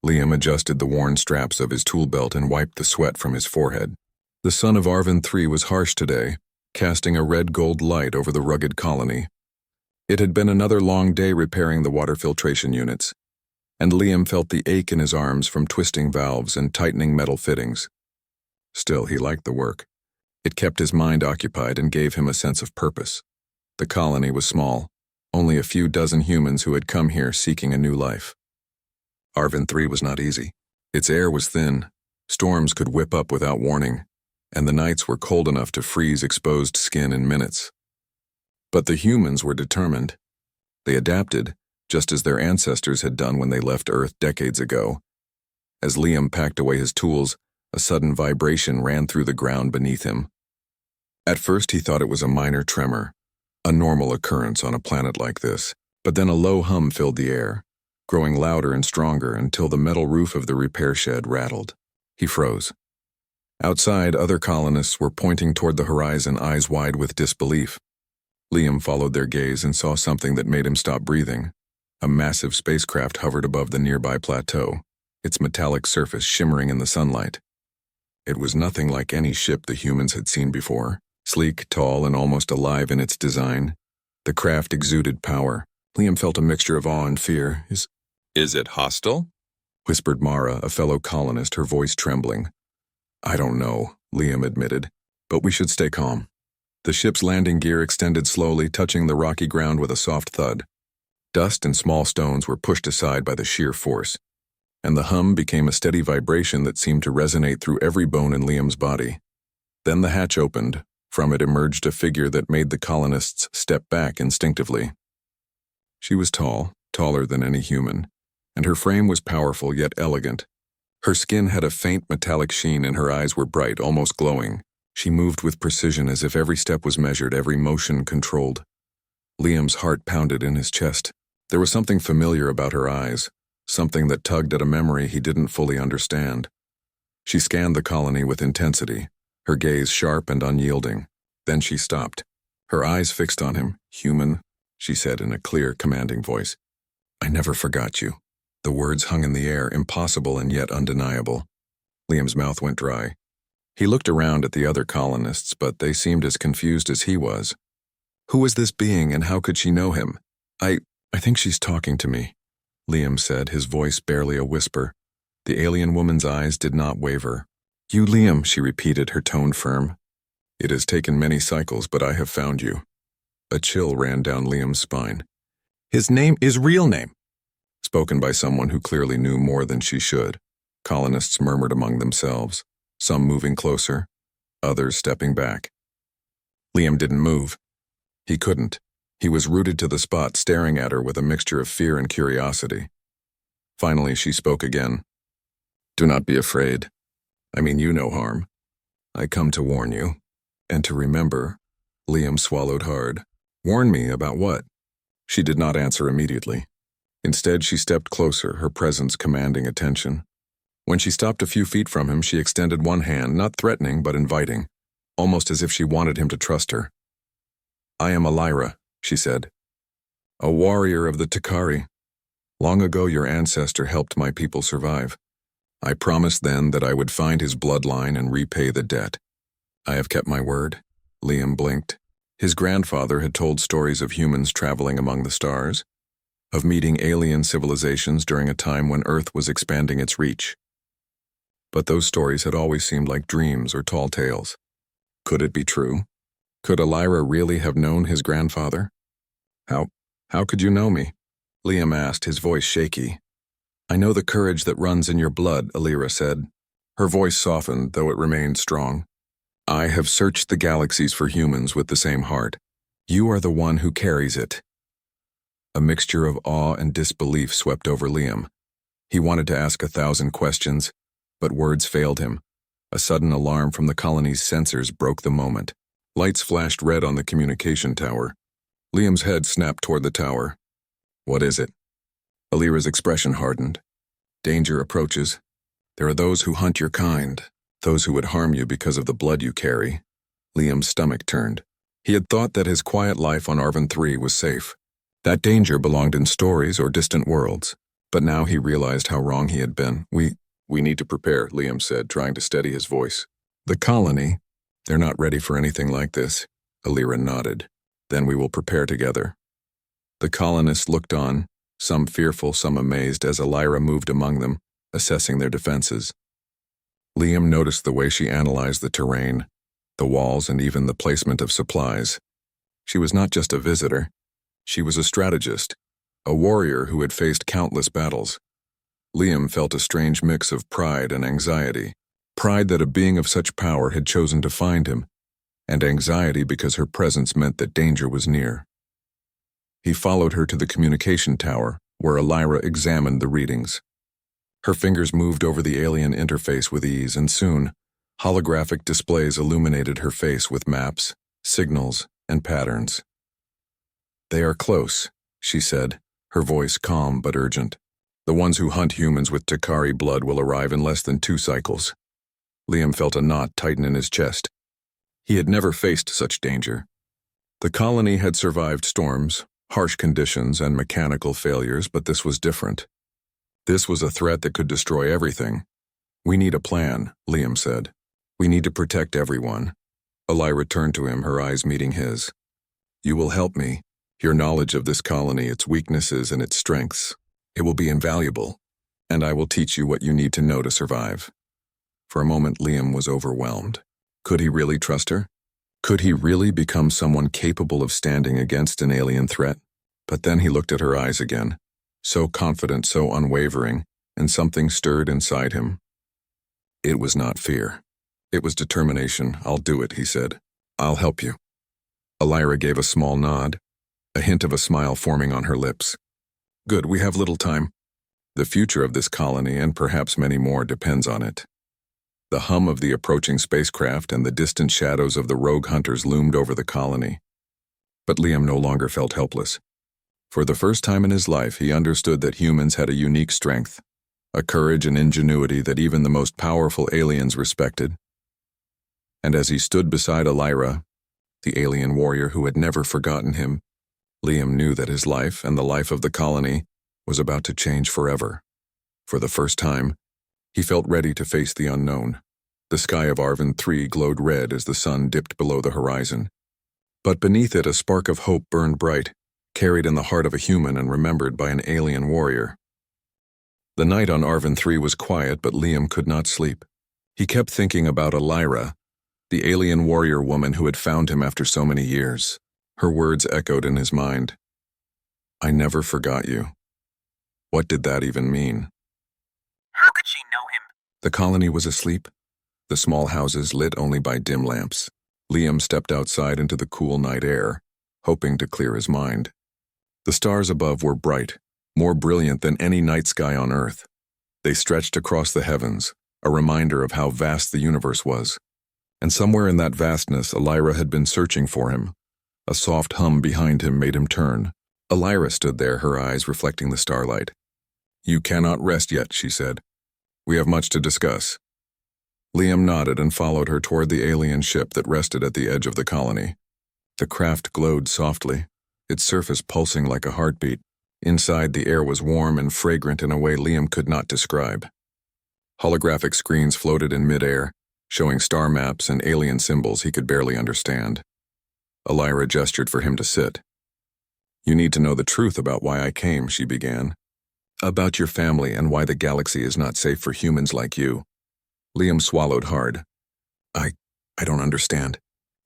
Liam adjusted the worn straps of his tool belt and wiped the sweat from his forehead. The sun of Arvin III was harsh today, casting a red-gold light over the rugged colony. It had been another long day repairing the water filtration units, and Liam felt the ache in his arms from twisting valves and tightening metal fittings. Still, he liked the work. It kept his mind occupied and gave him a sense of purpose. The colony was small, only a few dozen humans who had come here seeking a new life. Arvin III was not easy. Its air was thin, storms could whip up without warning, and the nights were cold enough to freeze exposed skin in minutes. But the humans were determined. They adapted, just as their ancestors had done when they left Earth decades ago. As Liam packed away his tools, a sudden vibration ran through the ground beneath him. At first he thought it was a minor tremor, a normal occurrence on a planet like this, but then a low hum filled the air, growing louder and stronger until the metal roof of the repair shed rattled. He froze. Outside, other colonists were pointing toward the horizon, eyes wide with disbelief. Liam followed their gaze and saw something that made him stop breathing. A massive spacecraft hovered above the nearby plateau, its metallic surface shimmering in the sunlight. It was nothing like any ship the humans had seen before. Sleek, tall, and almost alive in its design, the craft exuded power. Liam felt a mixture of awe and fear. Is it hostile? Whispered Mara, a fellow colonist, her voice trembling. I don't know, Liam admitted, but we should stay calm. The ship's landing gear extended slowly, touching the rocky ground with a soft thud. Dust and small stones were pushed aside by the sheer force, and the hum became a steady vibration that seemed to resonate through every bone in Liam's body. Then the hatch opened. From it emerged a figure that made the colonists step back instinctively. She was tall, taller than any human, and her frame was powerful yet elegant. Her skin had a faint metallic sheen and her eyes were bright, almost glowing. She moved with precision as if every step was measured, every motion controlled. Liam's heart pounded in his chest. There was something familiar about her eyes, something that tugged at a memory he didn't fully understand. She scanned the colony with intensity, her gaze sharp and unyielding. Then she stopped, her eyes fixed on him. Human, she said in a clear, commanding voice. I never forgot you. The words hung in the air, impossible and yet undeniable. Liam's mouth went dry. He looked around at the other colonists, but they seemed as confused as he was. Who was this being and how could she know him? I think she's talking to me, Liam said, his voice barely a whisper. The alien woman's eyes did not waver. You, Liam, she repeated, her tone firm. It has taken many cycles, but I have found you. A chill ran down Liam's spine. His real name, spoken by someone who clearly knew more than she should. Colonists murmured among themselves, some moving closer, others stepping back. Liam didn't move. He couldn't. He was rooted to the spot, staring at her with a mixture of fear and curiosity. Finally, she spoke again. Do not be afraid. I mean you no harm. I come to warn you, and to remember. Liam swallowed hard. Warn me about what? She did not answer immediately. Instead, she stepped closer, her presence commanding attention. When she stopped a few feet from him, she extended one hand, not threatening but inviting, almost as if she wanted him to trust her. I am Elira, she said. A warrior of the Takari. Long ago your ancestor helped my people survive. I promised then that I would find his bloodline and repay the debt. I have kept my word. Liam blinked. His grandfather had told stories of humans traveling among the stars, of meeting alien civilizations during a time when Earth was expanding its reach. But those stories had always seemed like dreams or tall tales. Could it be true? Could Elira really have known his grandfather? How could you know me? Liam asked, his voice shaky. I know the courage that runs in your blood, Elira said. Her voice softened, though it remained strong. I have searched the galaxies for humans with the same heart. You are the one who carries it. A mixture of awe and disbelief swept over Liam. He wanted to ask 1,000 questions, but words failed him. A sudden alarm from the colony's sensors broke the moment. Lights flashed red on the communication tower. Liam's head snapped toward the tower. What is it? Elira's expression hardened. Danger approaches. There are those who hunt your kind, those who would harm you because of the blood you carry. Liam's stomach turned. He had thought that his quiet life on Arvin III was safe. That danger belonged in stories or distant worlds. But now he realized how wrong he had been. We need to prepare, Liam said, trying to steady his voice. The colony? They're not ready for anything like this. Alira nodded. Then we will prepare together. The colonists looked on, some fearful, some amazed, as Alira moved among them, assessing their defenses. Liam noticed the way she analyzed the terrain, the walls, and even the placement of supplies. She was not just a visitor. She was a strategist, a warrior who had faced countless battles. Liam felt a strange mix of pride and anxiety. Pride that a being of such power had chosen to find him, and anxiety because her presence meant that danger was near. He followed her to the communication tower, where Alira examined the readings. Her fingers moved over the alien interface with ease, and soon, holographic displays illuminated her face with maps, signals, and patterns. They are close, she said, her voice calm but urgent. The ones who hunt humans with Takari blood will arrive in less than 2 cycles. Liam felt a knot tighten in his chest. He had never faced such danger. The colony had survived storms, harsh conditions, and mechanical failures, but this was different. This was a threat that could destroy everything. We need a plan, Liam said. We need to protect everyone. Alira turned to him, her eyes meeting his. You will help me. Your knowledge of this colony, its weaknesses and its strengths. It will be invaluable, and I will teach you what you need to know to survive. For a moment, Liam was overwhelmed. Could he really trust her? Could he really become someone capable of standing against an alien threat? But then he looked at her eyes again, so confident, so unwavering, and something stirred inside him. It was not fear. It was determination. I'll do it, he said. I'll help you. Alira gave a small nod, a hint of a smile forming on her lips. Good, we have little time. The future of this colony, and perhaps many more, depends on it. The hum of the approaching spacecraft and the distant shadows of the rogue hunters loomed over the colony. But Liam no longer felt helpless. For the first time in his life, he understood that humans had a unique strength, a courage and ingenuity that even the most powerful aliens respected. And as he stood beside Alira, the alien warrior who had never forgotten him, Liam knew that his life and the life of the colony was about to change forever. For the first time, he felt ready to face the unknown. The sky of Arvin 3 glowed red as the sun dipped below the horizon. But beneath it, a spark of hope burned bright, carried in the heart of a human and remembered by an alien warrior. The night on Arvin 3 was quiet, but Liam could not sleep. He kept thinking about Alira, the alien warrior woman who had found him after so many years. Her words echoed in his mind. I never forgot you. What did that even mean? How could she know him? The colony was asleep, the small houses lit only by dim lamps. Liam stepped outside into the cool night air, hoping to clear his mind. The stars above were bright, more brilliant than any night sky on Earth. They stretched across the heavens, a reminder of how vast the universe was. And somewhere in that vastness, Alira had been searching for him. A soft hum behind him made him turn. Alira stood there, her eyes reflecting the starlight. You cannot rest yet, she said. We have much to discuss. Liam nodded and followed her toward the alien ship that rested at the edge of the colony. The craft glowed softly, its surface pulsing like a heartbeat. Inside, the air was warm and fragrant in a way Liam could not describe. Holographic screens floated in midair, showing star maps and alien symbols he could barely understand. Alira gestured for him to sit. You need to know the truth about why I came, she began. About your family and why the galaxy is not safe for humans like you. Liam swallowed hard. I don't understand.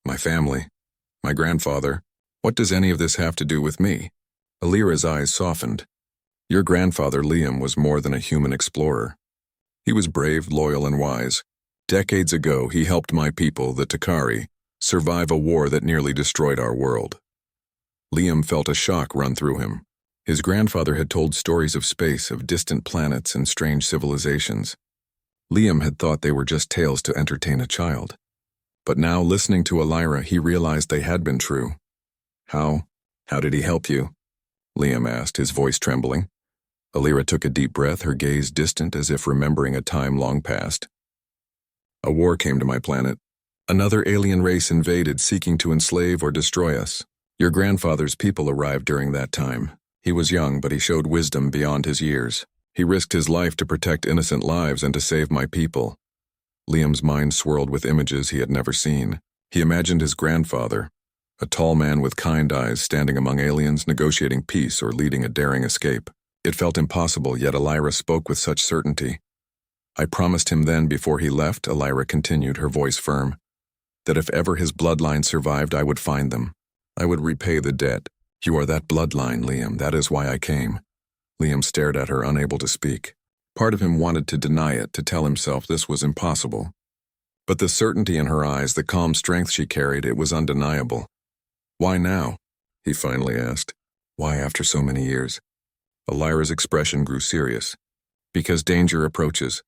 My family, my grandfather. What does any of this have to do with me? Alira's eyes softened. Your grandfather, Liam, was more than a human explorer. He was brave, loyal, and wise. Decades ago, he helped my people, the Takari, survive a war that nearly destroyed our world. Liam felt a shock run through him. His grandfather had told stories of space, of distant planets and strange civilizations. Liam had thought they were just tales to entertain a child. But now, listening to Alira, he realized they had been true. How did he help you? Liam asked, his voice trembling. Alira took a deep breath, her gaze distant as if remembering a time long past. A war came to my planet. Another alien race invaded, seeking to enslave or destroy us. Your grandfather's people arrived during that time. He was young, but he showed wisdom beyond his years. He risked his life to protect innocent lives and to save my people. Liam's mind swirled with images he had never seen. He imagined his grandfather, a tall man with kind eyes standing among aliens negotiating peace or leading a daring escape. It felt impossible, yet Elira spoke with such certainty. I promised him then before he left, Elira continued, her voice firm, that if ever his bloodline survived, I would find them. I would repay the debt. You are that bloodline, Liam. That is why I came. Liam stared at her, unable to speak. Part of him wanted to deny it, to tell himself this was impossible. But the certainty in her eyes, the calm strength she carried, it was undeniable. Why now? He finally asked. Why after so many years? Elira's expression grew serious. Because danger approaches.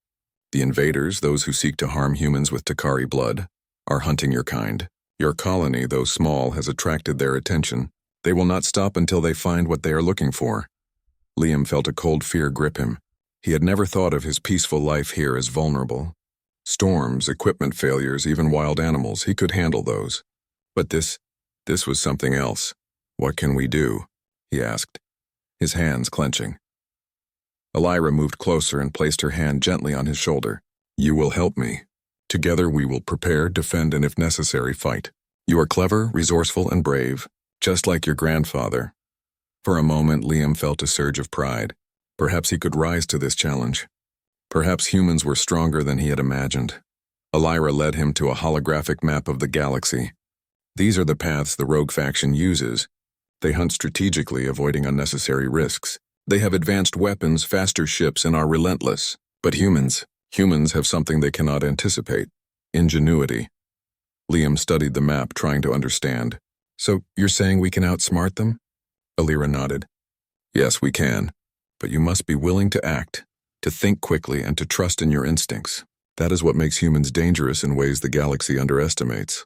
The invaders, those who seek to harm humans with Takari blood, are hunting your kind. Your colony, though small, has attracted their attention. They will not stop until they find what they are looking for. Liam felt a cold fear grip him. He had never thought of his peaceful life here as vulnerable. Storms, equipment failures, even wild animals, he could handle those. But this was something else. What can we do? He asked, his hands clenching. Elira moved closer and placed her hand gently on his shoulder. You will help me. Together we will prepare, defend, and if necessary, fight. You are clever, resourceful, and brave, just like your grandfather. For a moment, Liam felt a surge of pride. Perhaps he could rise to this challenge. Perhaps humans were stronger than he had imagined. Elira led him to a holographic map of the galaxy. These are the paths the rogue faction uses. They hunt strategically, avoiding unnecessary risks. They have advanced weapons, faster ships, and are relentless. But humans have something they cannot anticipate: ingenuity. Liam studied the map, trying to understand. So, you're saying we can outsmart them? Elira nodded. Yes, we can. But you must be willing to act, to think quickly, and to trust in your instincts. That is what makes humans dangerous in ways the galaxy underestimates.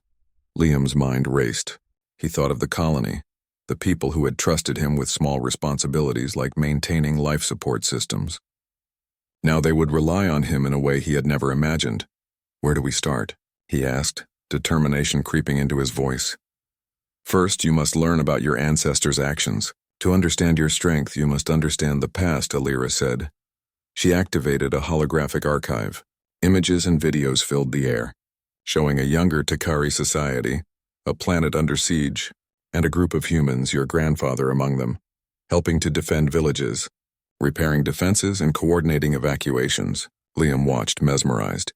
Liam's mind raced. He thought of the colony, the people who had trusted him with small responsibilities like maintaining life support systems. Now they would rely on him in a way he had never imagined. Where do we start? He asked, determination creeping into his voice. First, you must learn about your ancestors' actions. To understand your strength, you must understand the past, Elira said. She activated a holographic archive. Images and videos filled the air, showing a younger Takari society, a planet under siege, and a group of humans, your grandfather among them, helping to defend villages, repairing defenses and coordinating evacuations. Liam watched, mesmerized.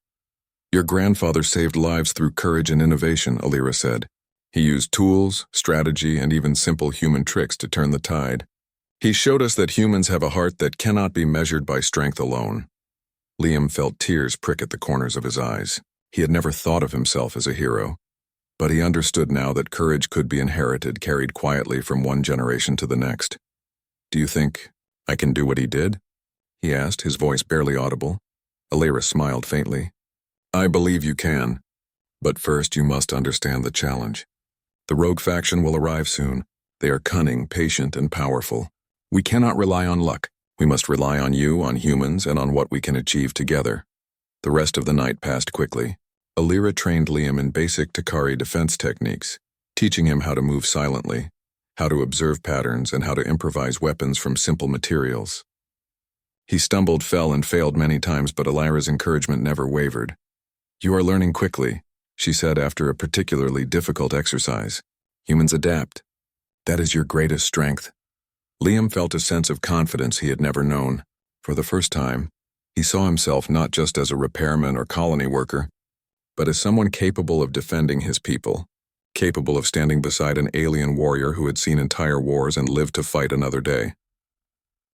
Your grandfather saved lives through courage and innovation, Elira said. He used tools, strategy, and even simple human tricks to turn the tide. He showed us that humans have a heart that cannot be measured by strength alone. Liam felt tears prick at the corners of his eyes. He had never thought of himself as a hero, but he understood now that courage could be inherited, carried quietly from one generation to the next. Do you think I can do what he did? He asked, his voice barely audible. Elira smiled faintly. I believe you can, but first you must understand the challenge. The rogue faction will arrive soon. They are cunning, patient, and powerful. We cannot rely on luck. We must rely on you, on humans, and on what we can achieve together. The rest of the night passed quickly. Elira trained Liam in basic Takari defense techniques, teaching him how to move silently, how to observe patterns, and how to improvise weapons from simple materials. He stumbled, fell, and failed many times, but Elira's encouragement never wavered. You are learning quickly, she said after a particularly difficult exercise. Humans adapt. That is your greatest strength. Liam felt a sense of confidence he had never known. For the first time, he saw himself not just as a repairman or colony worker, but as someone capable of defending his people, capable of standing beside an alien warrior who had seen entire wars and lived to fight another day.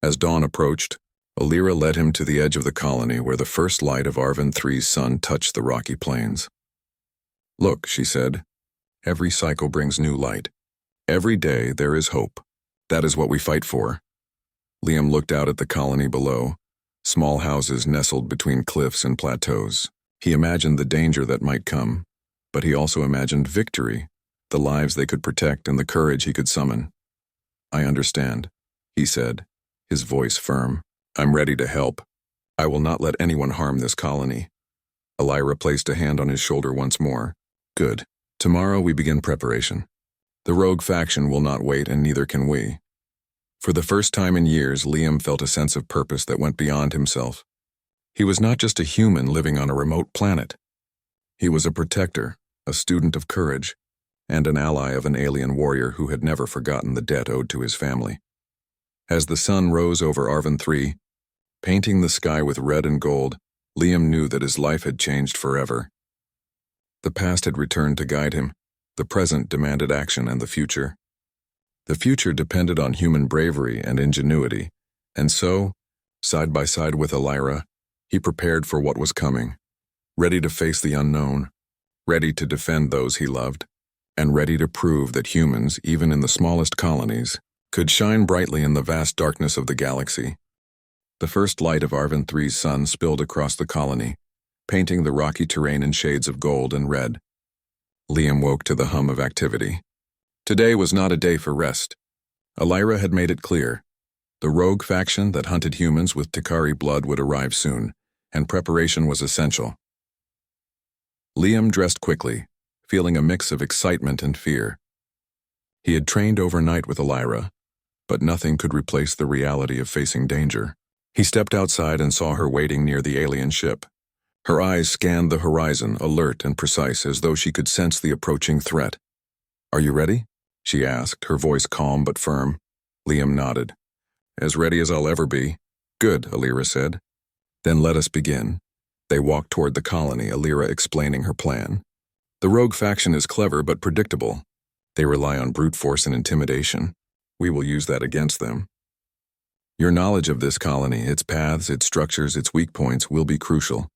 As dawn approached, Elira led him to the edge of the colony where the first light of Arvin III's sun touched the rocky plains. Look, she said, every cycle brings new light. Every day there is hope. That is what we fight for. Liam looked out at the colony below, small houses nestled between cliffs and plateaus. He imagined the danger that might come, but he also imagined victory, the lives they could protect and the courage he could summon. I understand, he said, his voice firm. I'm ready to help. I will not let anyone harm this colony. Elira placed a hand on his shoulder once more. Good. Tomorrow we begin preparation. The rogue faction will not wait, and neither can we. For the first time in years, Liam felt a sense of purpose that went beyond himself. He was not just a human living on a remote planet. He was a protector, a student of courage, and an ally of an alien warrior who had never forgotten the debt owed to his family. As the sun rose over Arvin 3, painting the sky with red and gold, Liam knew that his life had changed forever. The past had returned to guide him, the present demanded action, and the future depended on human bravery and ingenuity, and so, side by side with Elira, he prepared for what was coming, ready to face the unknown, ready to defend those he loved, and ready to prove that humans, even in the smallest colonies, could shine brightly in the vast darkness of the galaxy. The first light of Arvin 3's sun spilled across the colony, painting the rocky terrain in shades of gold and red. Liam woke to the hum of activity. Today was not a day for rest. Elira had made it clear. The rogue faction that hunted humans with Takari blood would arrive soon, and preparation was essential. Liam dressed quickly, feeling a mix of excitement and fear. He had trained overnight with Elira, but nothing could replace the reality of facing danger. He stepped outside and saw her waiting near the alien ship. Her eyes scanned the horizon, alert and precise, as though she could sense the approaching threat. "Are you ready?" she asked, her voice calm but firm. Liam nodded. "As ready as I'll ever be." "Good," Elira said. "Then let us begin." They walked toward the colony, Elira explaining her plan. "The rogue faction is clever but predictable. They rely on brute force and intimidation. We will use that against them. Your knowledge of this colony, its paths, its structures, its weak points, will be crucial."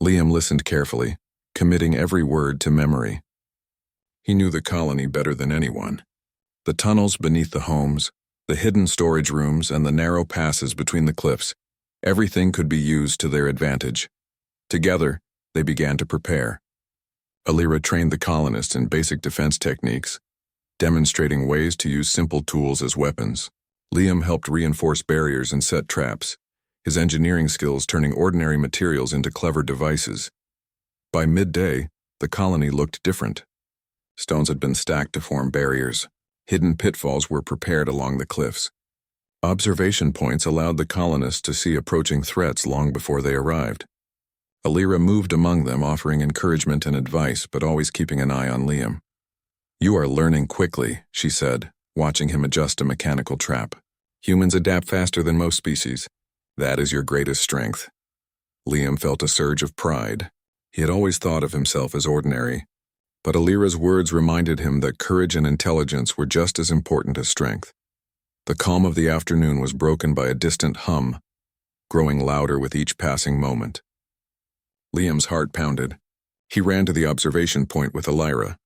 Liam listened carefully, committing every word to memory. He knew the colony better than anyone. The tunnels beneath the homes, the hidden storage rooms, and the narrow passes between the cliffs, everything could be used to their advantage. Together, they began to prepare. Elira trained the colonists in basic defense techniques, demonstrating ways to use simple tools as weapons. Liam helped reinforce barriers and set traps, his engineering skills turning ordinary materials into clever devices. By midday, the colony looked different. Stones had been stacked to form barriers. Hidden pitfalls were prepared along the cliffs. Observation points allowed the colonists to see approaching threats long before they arrived. Elira moved among them, offering encouragement and advice, but always keeping an eye on Liam. "You are learning quickly," she said, watching him adjust a mechanical trap. "Humans adapt faster than most species. That is your greatest strength." Liam felt a surge of pride. He had always thought of himself as ordinary, but Elira's words reminded him that courage and intelligence were just as important as strength. The calm of the afternoon was broken by a distant hum, growing louder with each passing moment. Liam's heart pounded. He ran to the observation point with Elira.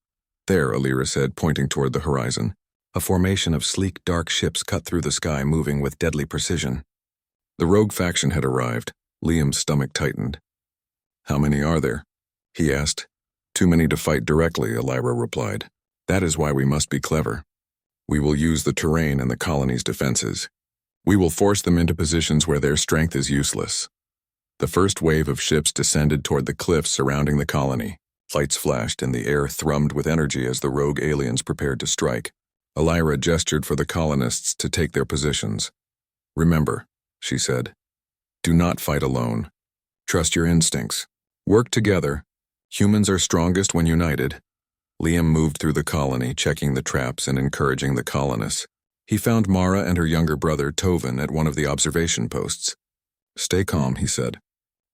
"There," Elira said, pointing toward the horizon. A formation of sleek, dark ships cut through the sky, moving with deadly precision. The rogue faction had arrived. Liam's stomach tightened. "How many are there?" he asked. "Too many to fight directly," Elira replied. "That is why we must be clever. We will use the terrain and the colony's defenses. We will force them into positions where their strength is useless." The first wave of ships descended toward the cliffs surrounding the colony. Lights flashed and the air thrummed with energy as the rogue aliens prepared to strike. Elira gestured for the colonists to take their positions. "Remember," she said, "do not fight alone. Trust your instincts. Work together. Humans are strongest when united." Liam moved through the colony, checking the traps and encouraging the colonists. He found Mara and her younger brother, Tovin, at one of the observation posts. "Stay calm," he said.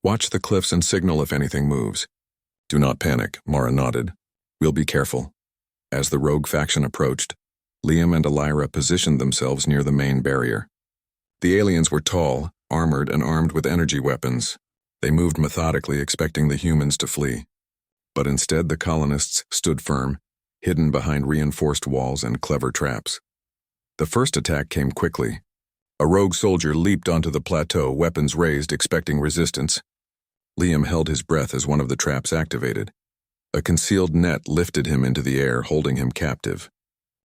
"Watch the cliffs and signal if anything moves." "Do not panic," Mara nodded. "We'll be careful." As the rogue faction approached, Liam and Elira positioned themselves near the main barrier. The aliens were tall, armored, and armed with energy weapons. They moved methodically, expecting the humans to flee. But instead, the colonists stood firm, hidden behind reinforced walls and clever traps. The first attack came quickly. A rogue soldier leaped onto the plateau, weapons raised, expecting resistance. Liam held his breath as one of the traps activated. A concealed net lifted him into the air, holding him captive.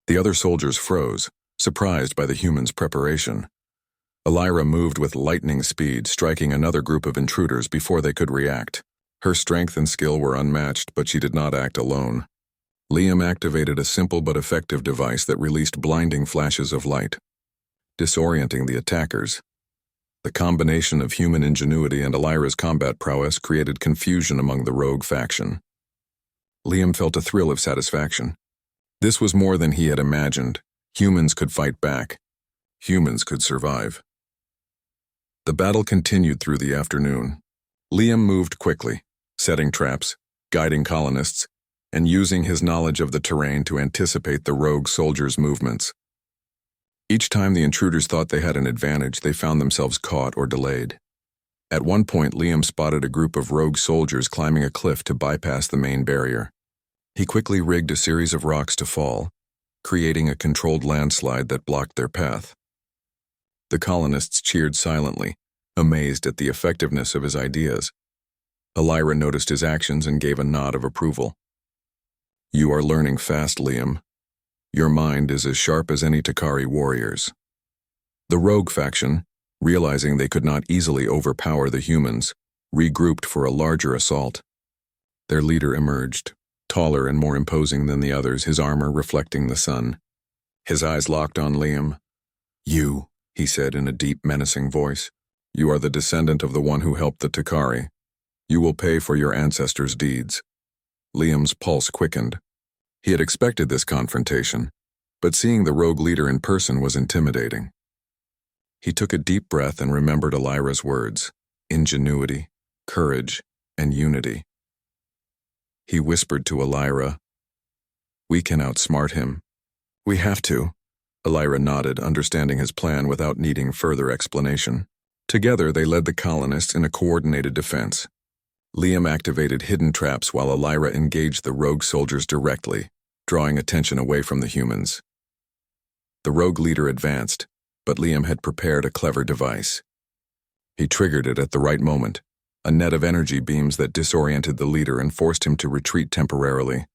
The other soldiers froze, surprised by the humans' preparation. Elira moved with lightning speed, striking another group of intruders before they could react. Her strength and skill were unmatched, but she did not act alone. Liam activated a simple but effective device that released blinding flashes of light. disorienting the attackers. The combination of human ingenuity and Elira's combat prowess created confusion among the rogue faction. Liam felt a thrill of satisfaction. This was more than he had imagined. Humans could fight back. Humans could survive. The battle continued through the afternoon. Liam moved quickly, setting traps, guiding colonists, and using his knowledge of the terrain to anticipate the rogue soldiers' movements. Each time the intruders thought they had an advantage, they found themselves caught or delayed. At one point, Liam spotted a group of rogue soldiers climbing a cliff to bypass the main barrier. He quickly rigged a series of rocks to fall, creating a controlled landslide that blocked their path. The colonists cheered silently, amazed at the effectiveness of his ideas. Elira noticed his actions and gave a nod of approval. "You are learning fast, Liam. Your mind is as sharp as any Takari warrior's." The rogue faction, realizing they could not easily overpower the humans, regrouped for a larger assault. Their leader emerged, taller and more imposing than the others, his armor reflecting the sun. His eyes locked on Liam. "You," he said in a deep, menacing voice, "you are the descendant of the one who helped the Takari. You will pay for your ancestors' deeds." Liam's pulse quickened. He had expected this confrontation, but seeing the rogue leader in person was intimidating. He took a deep breath and remembered Elira's words: ingenuity, courage, and unity. He whispered to Elira, "We can outsmart him." "We have to." Elira nodded, understanding his plan without needing further explanation. Together, they led the colonists in a coordinated defense. Liam activated hidden traps while Elira engaged the rogue soldiers directly, drawing attention away from the humans. The rogue leader advanced, but Liam had prepared a clever device. He triggered it at the right moment, a net of energy beams that disoriented the leader and forced him to retreat temporarily.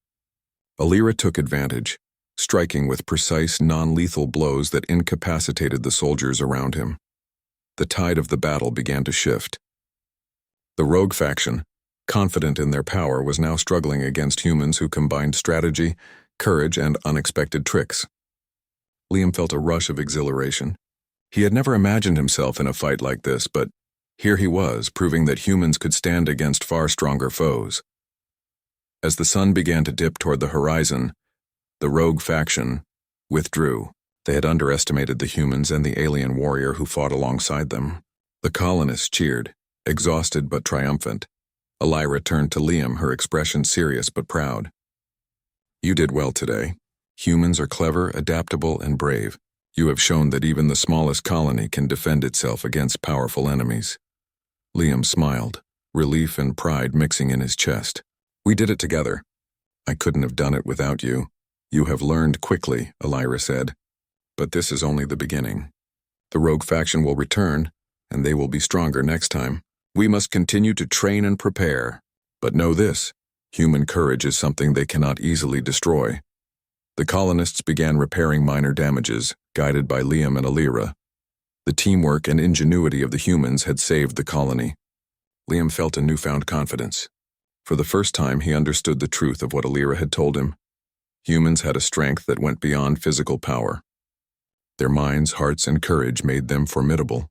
Elira took advantage, striking with precise, non-lethal blows that incapacitated the soldiers around him. The tide of the battle began to shift. The rogue faction, confident in their power, was now struggling against humans who combined strategy, courage, and unexpected tricks. Liam felt a rush of exhilaration. He had never imagined himself in a fight like this, but here he was, proving that humans could stand against far stronger foes. As the sun began to dip toward the horizon, the rogue faction withdrew. They had underestimated the humans and the alien warrior who fought alongside them. The colonists cheered, exhausted but triumphant. Elira turned to Liam, her expression serious but proud. "You did well today. Humans are clever, adaptable, and brave. You have shown that even the smallest colony can defend itself against powerful enemies." Liam smiled, relief and pride mixing in his chest. "We did it together. I couldn't have done it without you." "You have learned quickly," Elira said. "But this is only the beginning. The rogue faction will return, and they will be stronger next time. We must continue to train and prepare. But know this, human courage is something they cannot easily destroy." The colonists began repairing minor damages, guided by Liam and Elira. The teamwork and ingenuity of the humans had saved the colony. Liam felt a newfound confidence. For the first time, he understood the truth of what Elira had told him. Humans had a strength that went beyond physical power. Their minds, hearts, and courage made them formidable.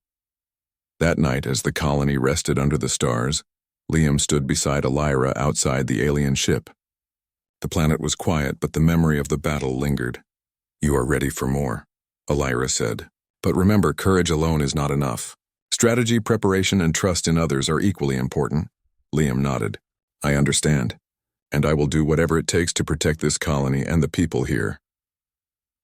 That night, as the colony rested under the stars, Liam stood beside Elira outside the alien ship. The planet was quiet, but the memory of the battle lingered. "You are ready for more," Elira said. "But remember, courage alone is not enough. Strategy, preparation, and trust in others are equally important." Liam nodded. "I understand, and I will do whatever it takes to protect this colony and the people here."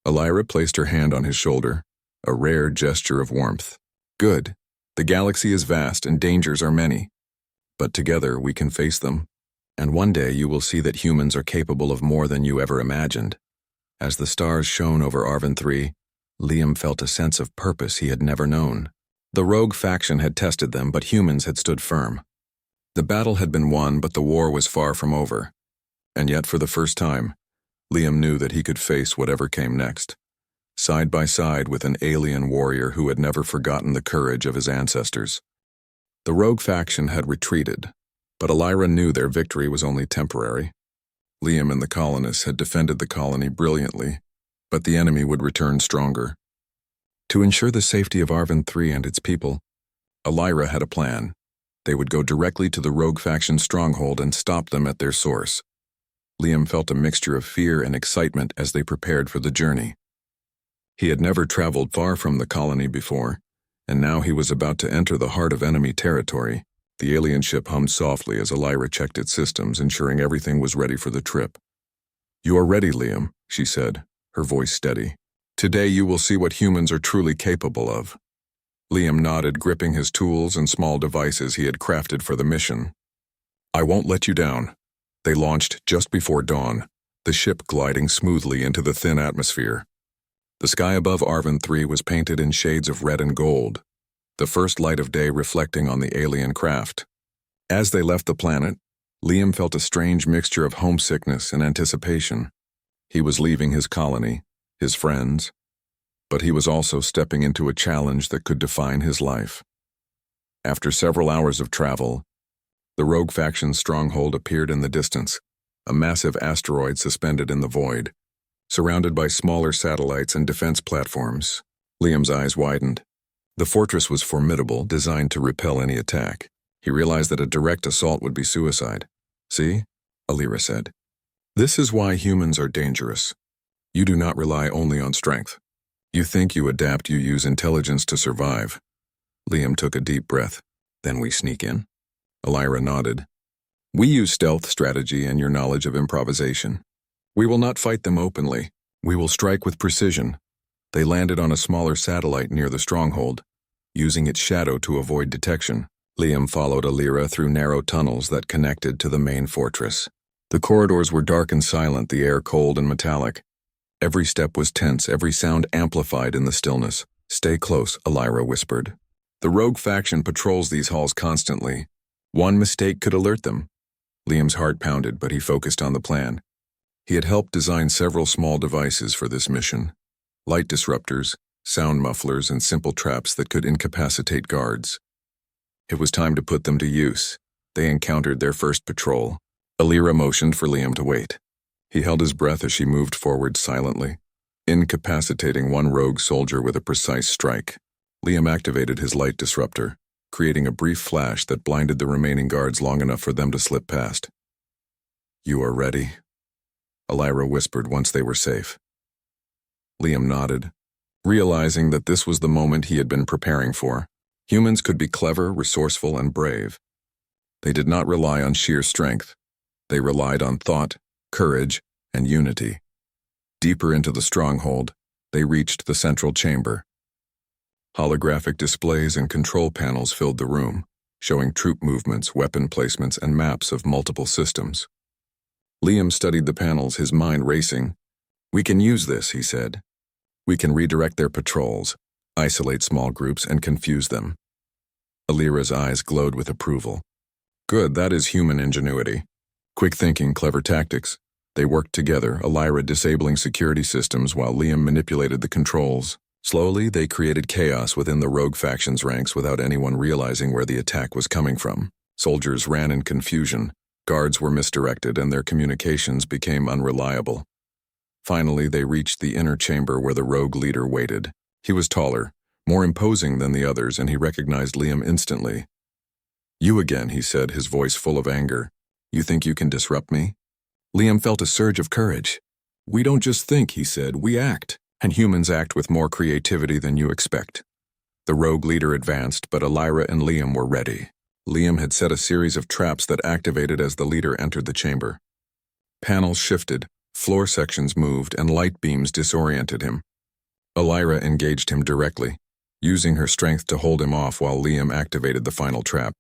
Elira placed her hand on his shoulder, a rare gesture of warmth. "Good. The galaxy is vast and dangers are many, but together we can face them. And one day you will see that humans are capable of more than you ever imagined." As the stars shone over Arvin 3, Liam felt a sense of purpose he had never known. The rogue faction had tested them, but humans had stood firm. The battle had been won, but the war was far from over. And yet, for the first time, Liam knew that he could face whatever came next, side by side with an alien warrior who had never forgotten the courage of his ancestors. The rogue faction had retreated, but Elira knew their victory was only temporary. Liam and the colonists had defended the colony brilliantly, but the enemy would return stronger. To ensure the safety of Arvin 3 and its people, Elira had a plan. They would go directly to the rogue faction stronghold and stop them at their source. Liam felt a mixture of fear and excitement as they prepared for the journey. He had never traveled far from the colony before, and now he was about to enter the heart of enemy territory. The alien ship hummed softly as Elira checked its systems, ensuring everything was ready for the trip. "You are ready, Liam," she said, her voice steady. "Today you will see what humans are truly capable of." Liam nodded, gripping his tools and small devices he had crafted for the mission. "I won't let you down." They launched just before dawn, the ship gliding smoothly into the thin atmosphere. The sky above Arvin 3 was painted in shades of red and gold, the first light of day reflecting on the alien craft. As they left the planet, Liam felt a strange mixture of homesickness and anticipation. He was leaving his colony, his friends, but he was also stepping into a challenge that could define his life. After several hours of travel, the rogue faction's stronghold appeared in the distance, a massive asteroid suspended in the void, surrounded by smaller satellites and defense platforms. Liam's eyes widened. The fortress was formidable, designed to repel any attack. He realized that a direct assault would be suicide. "See?" Elira said. "This is why humans are dangerous. You do not rely only on strength. You think, you adapt, you use intelligence to survive." Liam took a deep breath. "Then we sneak in?" Elira nodded. "We use stealth, strategy, and your knowledge of improvisation. We will not fight them openly. We will strike with precision." They landed on a smaller satellite near the stronghold, using its shadow to avoid detection. Liam followed Elira through narrow tunnels that connected to the main fortress. The corridors were dark and silent, the air cold and metallic. Every step was tense, every sound amplified in the stillness. "Stay close," Elira whispered. "The rogue faction patrols these halls constantly. One mistake could alert them." Liam's heart pounded, but he focused on the plan. He had helped design several small devices for this mission. Light disruptors, sound mufflers, and simple traps that could incapacitate guards. It was time to put them to use. They encountered their first patrol. Elira motioned for Liam to wait. He held his breath as she moved forward silently, incapacitating one rogue soldier with a precise strike. Liam activated his light disruptor, creating a brief flash that blinded the remaining guards long enough for them to slip past. "You are ready?" Elira whispered once they were safe. Liam nodded, realizing that this was the moment he had been preparing for. Humans could be clever, resourceful, and brave. They did not rely on sheer strength. They relied on thought, courage, and unity. Deeper into the stronghold, they reached the central chamber. Holographic displays and control panels filled the room, showing troop movements, weapon placements, and maps of multiple systems. Liam studied the panels, his mind racing. "We can use this," he said. "We can redirect their patrols, isolate small groups, and confuse them." Elira's eyes glowed with approval. "Good, that is human ingenuity. Quick thinking, clever tactics." They worked together, Elira disabling security systems while Liam manipulated the controls. Slowly, they created chaos within the rogue faction's ranks without anyone realizing where the attack was coming from. Soldiers ran in confusion, guards were misdirected, and their communications became unreliable. Finally, they reached the inner chamber where the rogue leader waited. He was taller, more imposing than the others, and he recognized Liam instantly. "You again," he said, his voice full of anger. "You think you can disrupt me?" Liam felt a surge of courage. "We don't just think," he said, "we act. And humans act with more creativity than you expect." The rogue leader advanced, but Elira and Liam were ready. Liam had set a series of traps that activated as the leader entered the chamber. Panels shifted, floor sections moved, and light beams disoriented him. Elira engaged him directly, using her strength to hold him off while Liam activated the final trap,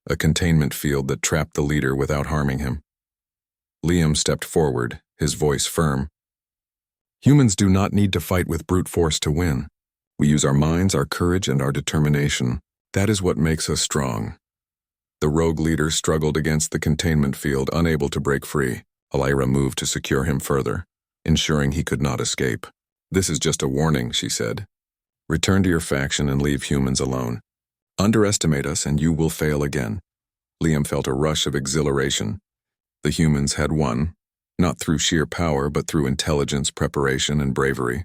a containment field that trapped the leader without harming him. Liam stepped forward, his voice firm. "Humans do not need to fight with brute force to win. We use our minds, our courage, and our determination. That is what makes us strong." The rogue leader struggled against the containment field, unable to break free. Elira moved to secure him further, ensuring he could not escape. "This is just a warning," she said. "Return to your faction and leave humans alone. Underestimate us and you will fail again." Liam felt a rush of exhilaration. The humans had won, not through sheer power but through intelligence, preparation, and bravery.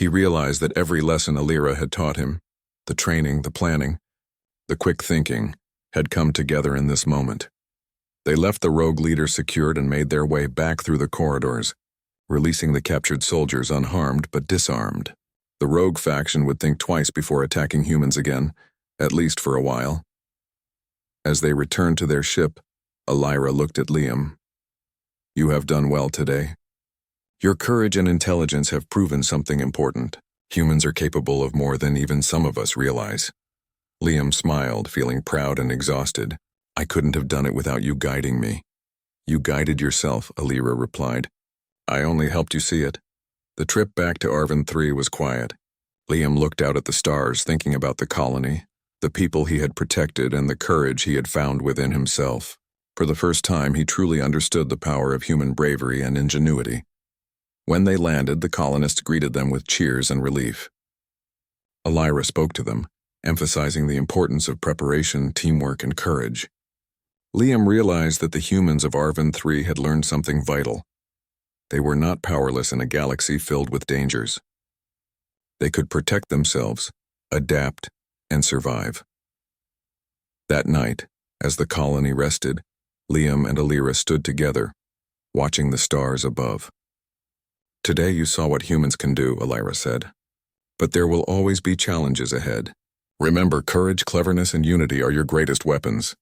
He realized that every lesson Alira had taught him, the training, the planning, the quick thinking, had come together in this moment. They left the rogue leader secured and made their way back through the corridors, releasing the captured soldiers unharmed but disarmed. The rogue faction would think twice before attacking humans again, at least for a while. As they returned to their ship, Alira looked at Liam. "You have done well today. Your courage and intelligence have proven something important. Humans are capable of more than even some of us realize." Liam smiled, feeling proud and exhausted. "I couldn't have done it without you guiding me." "You guided yourself," Alira replied. "I only helped you see it." The trip back to Arvin 3 was quiet. Liam looked out at the stars, thinking about the colony, the people he had protected, and the courage he had found within himself. For the first time, he truly understood the power of human bravery and ingenuity. When they landed, the colonists greeted them with cheers and relief. Alira spoke to them, emphasizing the importance of preparation, teamwork, and courage. Liam realized that the humans of Arvin 3 had learned something vital. They were not powerless in a galaxy filled with dangers. They could protect themselves, adapt, and survive. That night, as the colony rested, Liam and Alira stood together, watching the stars above. "Today you saw what humans can do," Alira said. "But there will always be challenges ahead. Remember, courage, cleverness, and unity are your greatest weapons."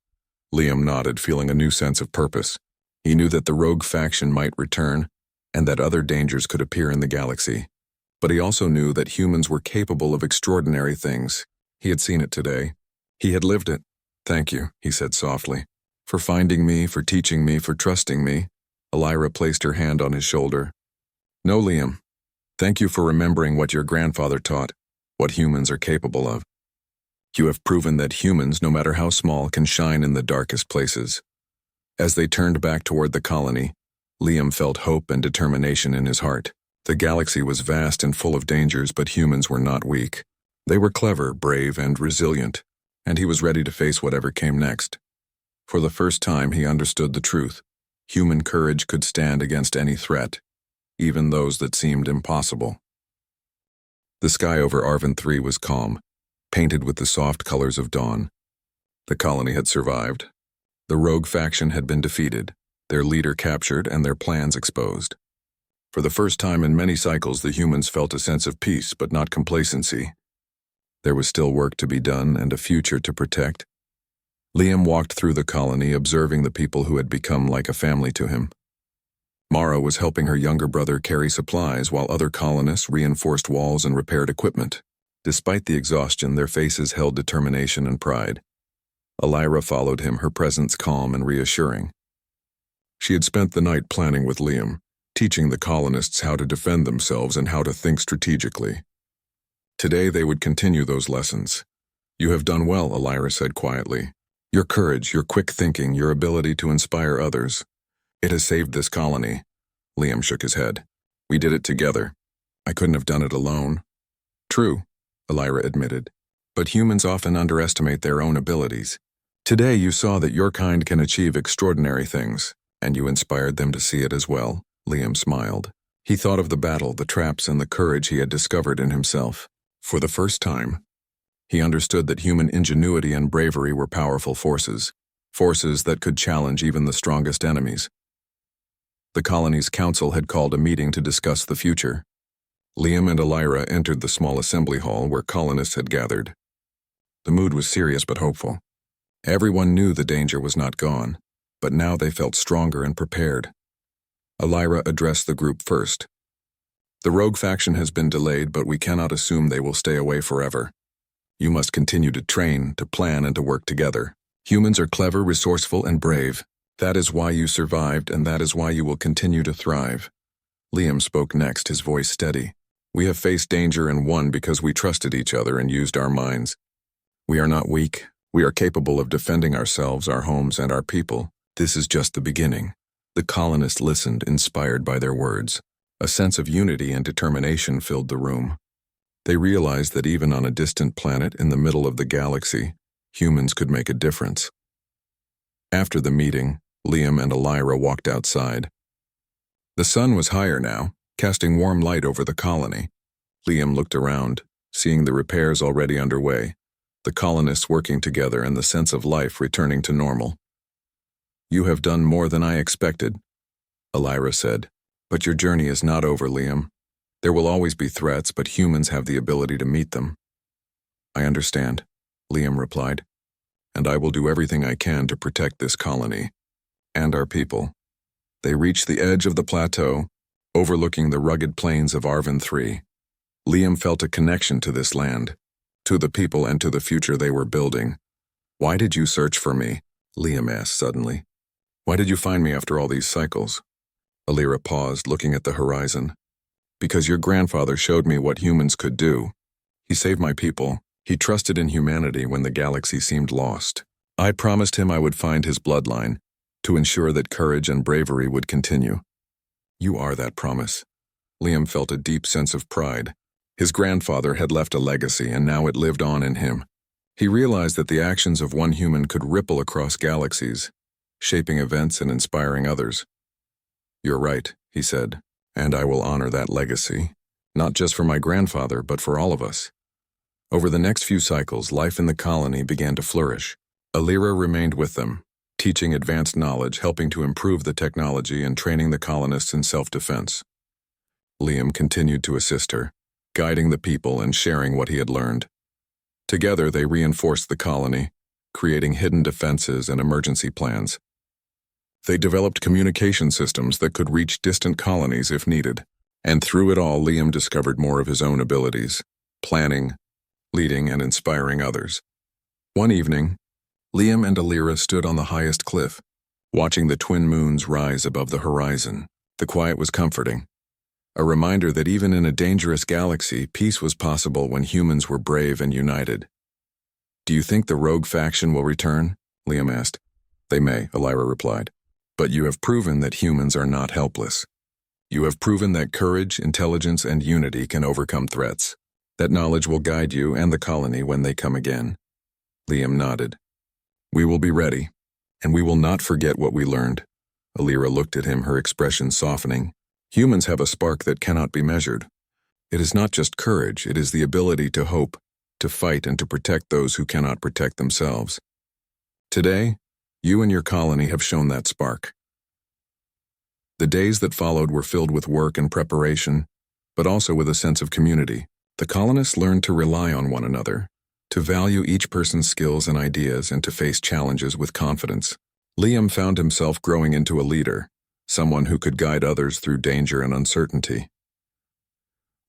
Liam nodded, feeling a new sense of purpose. He knew that the rogue faction might return, and that other dangers could appear in the galaxy. But he also knew that humans were capable of extraordinary things. He had seen it today. He had lived it. "Thank you," he said softly. "For finding me, for teaching me, for trusting me." Alira placed her hand on his shoulder. "No, Liam. Thank you for remembering what your grandfather taught, what humans are capable of. You have proven that humans, no matter how small, can shine in the darkest places." As they turned back toward the colony, Liam felt hope and determination in his heart. The galaxy was vast and full of dangers, but humans were not weak. They were clever, brave, and resilient, and he was ready to face whatever came next. For the first time, he understood the truth. Human courage could stand against any threat, even those that seemed impossible. The sky over Arvin 3 was calm, painted with the soft colors of dawn. The colony had survived. The rogue faction had been defeated, their leader captured, and their plans exposed. For the first time in many cycles, the humans felt a sense of peace, but not complacency. There was still work to be done and a future to protect. Liam walked through the colony, observing the people who had become like a family to him. Mara was helping her younger brother carry supplies, while other colonists reinforced walls and repaired equipment. Despite the exhaustion, their faces held determination and pride. Alira followed him, her presence calm and reassuring. She had spent the night planning with Liam, teaching the colonists how to defend themselves and how to think strategically. Today they would continue those lessons. "You have done well," Alira said quietly. "Your courage, your quick thinking, your ability to inspire others. It has saved this colony." Liam shook his head. "We did it together. I couldn't have done it alone." "True," Alira admitted. "But humans often underestimate their own abilities. Today you saw that your kind can achieve extraordinary things, and you inspired them to see it as well." Liam smiled. He thought of the battle, the traps, and the courage he had discovered in himself. For the first time, he understood that human ingenuity and bravery were powerful forces that could challenge even the strongest enemies. The colony's council had called a meeting to discuss the future. Liam and Alira entered the small assembly hall where colonists had gathered. The mood was serious but hopeful. Everyone knew the danger was not gone, but now they felt stronger and prepared. Alira addressed the group first. "The rogue faction has been delayed, but we cannot assume they will stay away forever. You must continue to train, to plan, and to work together. Humans are clever, resourceful, and brave. That is why you survived, and that is why you will continue to thrive." Liam spoke next, his voice steady. "We have faced danger and won because we trusted each other and used our minds. We are not weak. We are capable of defending ourselves, our homes, and our people. This is just the beginning." The colonists listened, inspired by their words. A sense of unity and determination filled the room. They realized that even on a distant planet in the middle of the galaxy, humans could make a difference. After the meeting, Liam and Alira walked outside. The sun was higher now, casting warm light over the colony. Liam looked around, seeing the repairs already underway, the colonists working together and the sense of life returning to normal. "You have done more than I expected," Elira said. "But your journey is not over, Liam. There will always be threats, but humans have the ability to meet them." "I understand," Liam replied, "and I will do everything I can to protect this colony and our people." They reached the edge of the plateau, overlooking the rugged plains of Arvin III. Liam felt a connection to this land, to the people and to the future they were building. "Why did you search for me?" Liam asked suddenly. "Why did you find me after all these cycles?" Elira paused, looking at the horizon. "Because your grandfather showed me what humans could do. He saved my people. He trusted in humanity when the galaxy seemed lost. I promised him I would find his bloodline, to ensure that courage and bravery would continue." "You are that promise." Liam felt a deep sense of pride. His grandfather had left a legacy, and now it lived on in him. He realized that the actions of one human could ripple across galaxies, shaping events and inspiring others. "You're right," he said, "and I will honor that legacy, not just for my grandfather, but for all of us." Over the next few cycles, life in the colony began to flourish. Elira remained with them, teaching advanced knowledge, helping to improve the technology and training the colonists in self-defense. Liam continued to assist her, guiding the people and sharing what he had learned. Together, they reinforced the colony, creating hidden defenses and emergency plans. They developed communication systems that could reach distant colonies if needed. And through it all, Liam discovered more of his own abilities, planning, leading, and inspiring others. One evening, Liam and Elira stood on the highest cliff, watching the twin moons rise above the horizon. The quiet was comforting, a reminder that even in a dangerous galaxy, peace was possible when humans were brave and united. "Do you think the rogue faction will return?" Liam asked. "They may," Elira replied. "But you have proven that humans are not helpless. You have proven that courage, intelligence, and unity can overcome threats. That knowledge will guide you and the colony when they come again." Liam nodded. "We will be ready, and we will not forget what we learned." Elira looked at him, her expression softening. "Humans have a spark that cannot be measured. It is not just courage, it is the ability to hope, to fight, and to protect those who cannot protect themselves. Today, you and your colony have shown that spark." The days that followed were filled with work and preparation, but also with a sense of community. The colonists learned to rely on one another, to value each person's skills and ideas, and to face challenges with confidence. Liam found himself growing into a leader, someone who could guide others through danger and uncertainty.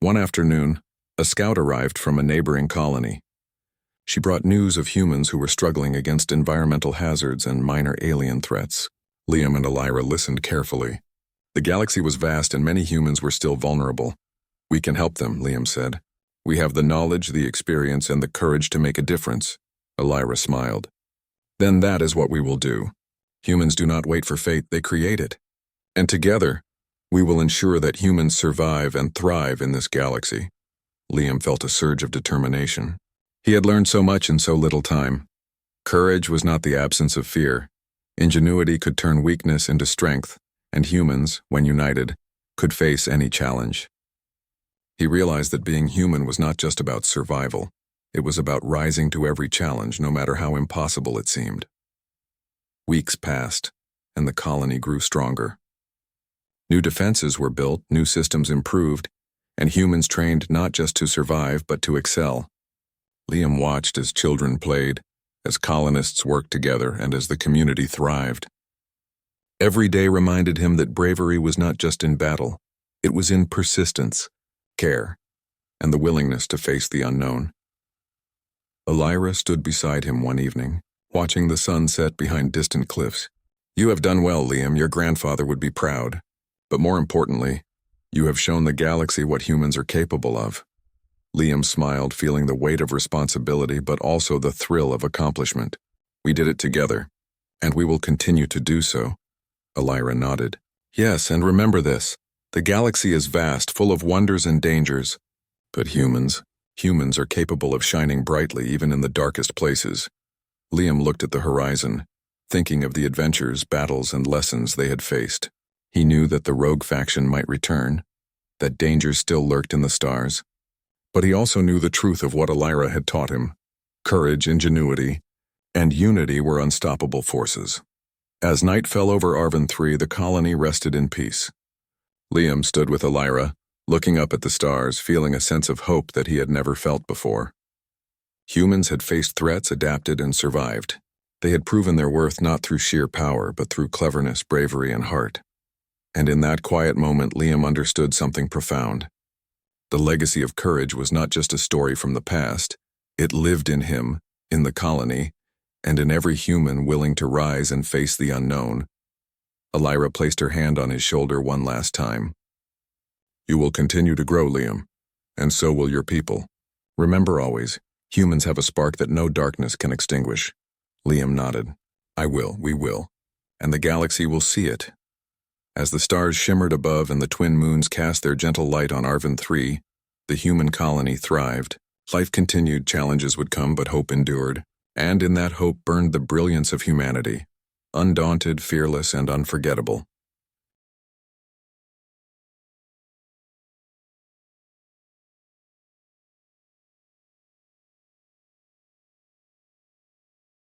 One afternoon, a scout arrived from a neighboring colony. She brought news of humans who were struggling against environmental hazards and minor alien threats. Liam and Elira listened carefully. The galaxy was vast and many humans were still vulnerable. "We can help them," Liam said. "We have the knowledge, the experience, and the courage to make a difference." Elira smiled. "Then that is what we will do. Humans do not wait for fate, they create it. And together, we will ensure that humans survive and thrive in this galaxy." Liam felt a surge of determination. He had learned so much in so little time. Courage was not the absence of fear. Ingenuity could turn weakness into strength, and humans, when united, could face any challenge. He realized that being human was not just about survival. It was about rising to every challenge, no matter how impossible it seemed. Weeks passed, and the colony grew stronger. New defenses were built, new systems improved, and humans trained not just to survive, but to excel. Liam watched as children played, as colonists worked together, and as the community thrived. Every day reminded him that bravery was not just in battle, it was in persistence, care, and the willingness to face the unknown. Elira stood beside him one evening, watching the sun set behind distant cliffs. "You have done well, Liam. Your grandfather would be proud. But more importantly, you have shown the galaxy what humans are capable of." Liam smiled, feeling the weight of responsibility but also the thrill of accomplishment. "We did it together, and we will continue to do so." Elira nodded. "Yes, and remember this. The galaxy is vast, full of wonders and dangers. But humans are capable of shining brightly even in the darkest places." Liam looked at the horizon, thinking of the adventures, battles, and lessons they had faced. He knew that the rogue faction might return, that danger still lurked in the stars, But he also knew the truth of what Elira had taught him. Courage, ingenuity, and unity were unstoppable forces. As night fell over Arvin 3, the colony rested in peace. Liam stood with Elira, looking up at the stars, feeling a sense of hope that he had never felt before. Humans had faced threats, adapted, and survived. They had proven their worth not through sheer power, but through cleverness, bravery, and heart. And in that quiet moment, Liam understood something profound. The legacy of courage was not just a story from the past. It lived in him, in the colony, and in every human willing to rise and face the unknown. Elira placed her hand on his shoulder one last time. "You will continue to grow, Liam, and so will your people. Remember always, humans have a spark that no darkness can extinguish." Liam nodded. "I will, we will. And the galaxy will see it." As the stars shimmered above and the twin moons cast their gentle light on Arvin 3, the human colony thrived. Life continued, challenges would come, but hope endured. And in that hope burned the brilliance of humanity, undaunted, fearless, and unforgettable.